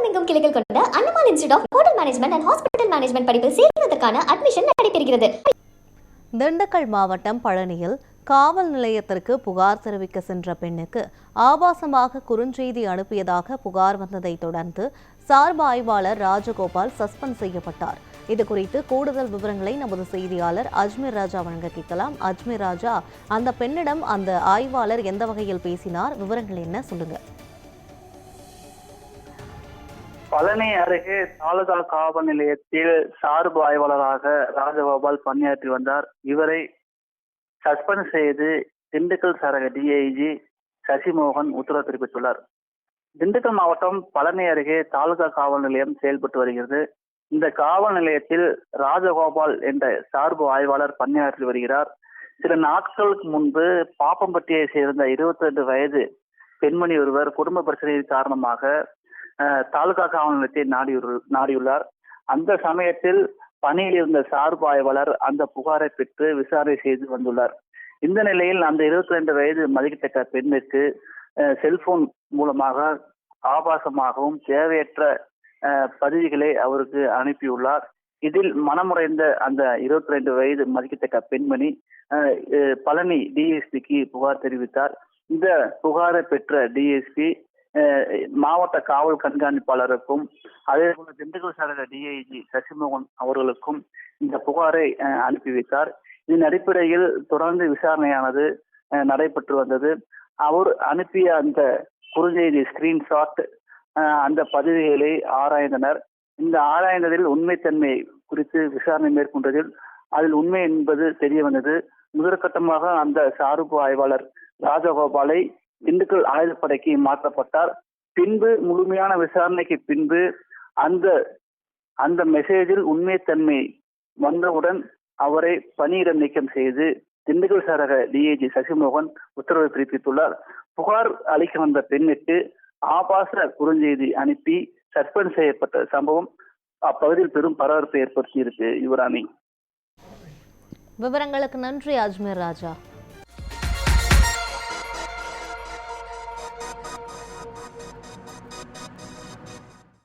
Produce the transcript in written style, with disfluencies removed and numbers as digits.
தமிழகமெங்கும் கிளைகள் கொண்ட Annamal institute of hotel management and hospital management படிப்பில் சேர்வதற்கான அட்மிஷன் நடைபெறுகிறது. திண்டுக்கல் மாவட்டம் பழனியில் காவல் நிலையத்திற்கு புகார் தெரிவிக்க சென்ற பெண்ணுக்கு ஆபாசமாக குறுஞ்செய்தி அனுப்பியதாக புகார் வந்ததை தொடர்ந்து சார்பு ஆய்வாளர் ராஜகோபால் சஸ்பெண்ட் செய்யப்பட்டார். இதுகுறித்து கூடுதல் விவரங்களை நமது செய்தியாளர் அஜ்மீர் ராஜா வழங்க கேட்கலாம். அஜ்மீர் ராஜா, அந்த பெண்ணிடம் அந்த ஆய்வாளர் எந்த வகையில் பேசினார்? விவரங்கள் என்ன, சொல்லுங்க. பழனி அருகே தாலுகா காவல் நிலையத்தில் சார்பு ஆய்வாளராக ராஜகோபால் பணியாற்றி வந்தார். இவரை சஸ்பெண்ட் செய்து திண்டுக்கல் சரக டிஐஜி சசிமோகன் உத்தரவு பிறப்பித்துள்ளார். திண்டுக்கல் மாவட்டம் பழனி அருகே தாலுகா காவல் நிலையம் செயல்பட்டு வருகிறது. இந்த காவல் நிலையத்தில் ராஜகோபால் என்ற சார்பு ஆய்வாளர் பணியாற்றி வருகிறார். சில நாட்களுக்கு முன்பு பாப்பம்பட்டியை சேர்ந்த 22 வயது பெண்மணி ஒருவர் குடும்ப பிரச்சனையின் காரணமாக தாலுகா காவல் நிலையத்தை நாடியுள்ளார். அந்த சமயத்தில் பணியில் இருந்த சார்பு ஆய்வாளர் அந்த புகாரை பெற்று விசாரணை செய்து வந்துள்ளார். இந்த நிலையில் அந்த 22 வயது மதிக்கத்தக்க பெண்ணுக்கு செல்போன் மூலமாக ஆபாசமாகவும் தேவையற்ற பதிவுகளை அவருக்கு அனுப்பியுள்ளார். இதில் மனமுடைந்த அந்த 22 வயது மதிக்கத்தக்க பெண்மணி பழனி டிஎஸ்பிக்கு புகார் தெரிவித்தார். இந்த புகாரை பெற்ற டிஎஸ்பி மாவட்ட காவல் கண்காணிப்பாளருக்கும் அதே போல திண்டுக்கல் சரக டிஐஜி சசிமோகன் அவர்களுக்கும் இந்த புகாரை அனுப்பி வைத்தார். இதன் அடிப்படையில் தொடர்ந்து விசாரணையானது நடைபெற்று வந்தது. அவர் அனுப்பிய அந்த குறுஞ்செய்தி ஸ்கிரீன்ஷாட் அந்த பதிவுகளை ஆராய்ந்தனர். இந்த ஆராய்ந்ததில் உண்மைத்தன்மை குறித்து விசாரணை மேற்கொண்டதில் அதில் உண்மை என்பது தெரிய வந்தது. முதற்கட்டமாக அந்த சார்பு ஆய்வாளர் ராஜகோபாலை திண்டுக்கல் ஆயுதப்படைக்கு மாற்றப்பட்டார். பின்பு முழுமையான விசாரணைக்கு பின்பு அந்த மெசேஜில் உண்மைத்தன்மை வந்தவுடன் அவரை பணியிடம் நீக்கம் செய்து திண்டுக்கல் சரக டிஐஜி சசிமோகன் உத்தரவு பிறப்பித்துள்ளார். புகார் அளிக்க வந்த பெண்ணுக்கு ஆபாச குறுஞ்செய்தி அனுப்பி சஸ்பெண்ட் செய்யப்பட்ட சம்பவம் அப்பகுதியில் பெரும் பரபரப்பை ஏற்படுத்தியிருக்கு. யுவராணி, விவரங்களுக்கு நன்றி அஜ்மீர் ராஜா.